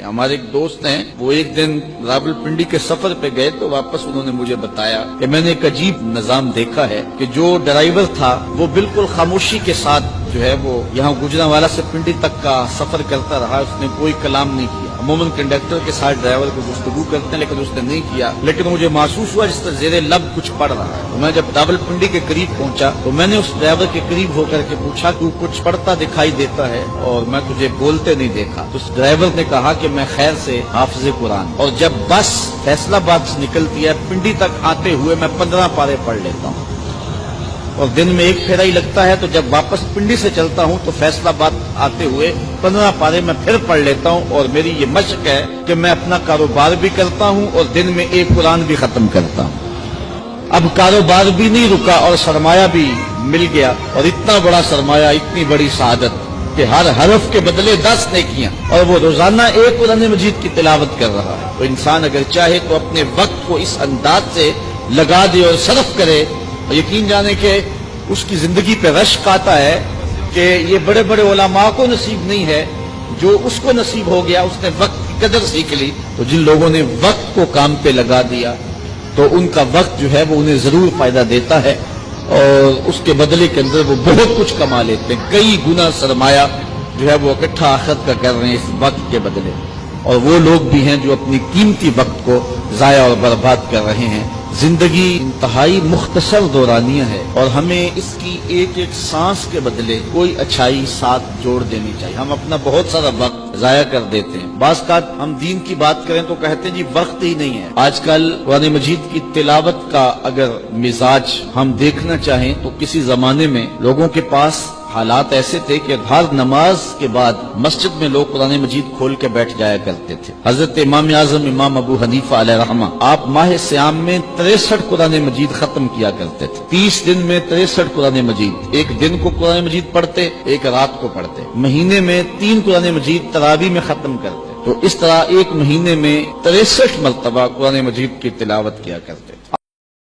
ہیں. ہمارے ایک دوست ہیں, وہ ایک دن راولپنڈی کے سفر پہ گئے تو واپس انہوں نے مجھے بتایا کہ میں نے ایک عجیب نظام دیکھا ہے کہ جو ڈرائیور تھا وہ بالکل خاموشی کے ساتھ جو ہے وہ یہاں گوجرانوالا سے پنڈی تک کا سفر کرتا رہا, اس نے کوئی کلام نہیں کیا. عموماً کنڈکٹر کے ساتھ ڈرائیور کو گفتگو کرتے ہیں لیکن اس نے نہیں کیا, لیکن مجھے محسوس ہوا جس طرح زیر لب کچھ پڑھ رہا ہے. تو میں جب راولپنڈی کے قریب پہنچا تو میں نے اس ڈرائیور کے قریب ہو کر کے پوچھا تو کچھ پڑھتا دکھائی دیتا ہے اور میں تجھے بولتے نہیں دیکھا. تو اس ڈرائیور نے کہا کہ میں خیر سے حافظ قرآن, اور جب بس فیصلہ آباد سے نکلتی ہے پنڈی تک آتے ہوئے میں 15 پارے پڑھ لیتا ہوں, اور دن میں ایک پھیرا ہی لگتا ہے. تو جب واپس پنڈی سے چلتا ہوں تو فیصلہ آباد آتے ہوئے 15 پارے میں پھر پڑھ لیتا ہوں, اور میری یہ مشق ہے کہ میں اپنا کاروبار بھی کرتا ہوں اور دن میں ایک قرآن بھی ختم کرتا ہوں. اب کاروبار بھی نہیں رکا اور سرمایہ بھی مل گیا, اور اتنا بڑا سرمایہ, اتنی بڑی سعادت کہ ہر حرف کے بدلے 10 نیکیاں, اور وہ روزانہ ایک قرآن مجید کی تلاوت کر رہا ہے. تو انسان اگر چاہے تو اپنے وقت کو اس انداز سے لگا دے اور صرف کرے, اور یقین جانے کہ اس کی زندگی پہ رشک آتا ہے کہ یہ بڑے بڑے علماء کو نصیب نہیں ہے جو اس کو نصیب ہو گیا. اس نے وقت کی قدر سیکھ لی. تو جن لوگوں نے وقت کو کام پہ لگا دیا تو ان کا وقت جو ہے وہ انہیں ضرور فائدہ دیتا ہے, اور اس کے بدلے کے اندر وہ بہت کچھ کما لیتے ہیں. کئی گنا سرمایہ جو ہے وہ اکٹھا آخرت کا کر رہے ہیں اس وقت کے بدلے, اور وہ لوگ بھی ہیں جو اپنی قیمتی وقت کو ضائع اور برباد کر رہے ہیں. زندگی انتہائی مختصر دورانیہ ہے, اور ہمیں اس کی ایک ایک سانس کے بدلے کوئی اچھائی ساتھ جوڑ دینی چاہیے. ہم اپنا بہت سارا وقت ضائع کر دیتے ہیں. بعض کا ہم دین کی بات کریں تو کہتے ہیں جی وقت ہی نہیں ہے. آج کل قرآن مجید کی تلاوت کا اگر مزاج ہم دیکھنا چاہیں تو کسی زمانے میں لوگوں کے پاس حالات ایسے تھے کہ ہر نماز کے بعد مسجد میں لوگ قرآن مجید کھول کے بیٹھ جایا کرتے تھے. حضرت امام اعظم امام ابو حنیفہ علیہ رحمہ, آپ ماہ سیام میں 63 قرآن مجید ختم کیا کرتے تھے. 30 دن میں 63 قرآن مجید, ایک دن کو قرآن مجید پڑھتے, ایک رات کو پڑھتے. مہینے میں 3 قرآن مجید تراویح میں ختم کرتے. تو اس طرح ایک مہینے میں 63 مرتبہ قرآن مجید کی تلاوت کیا کرتے.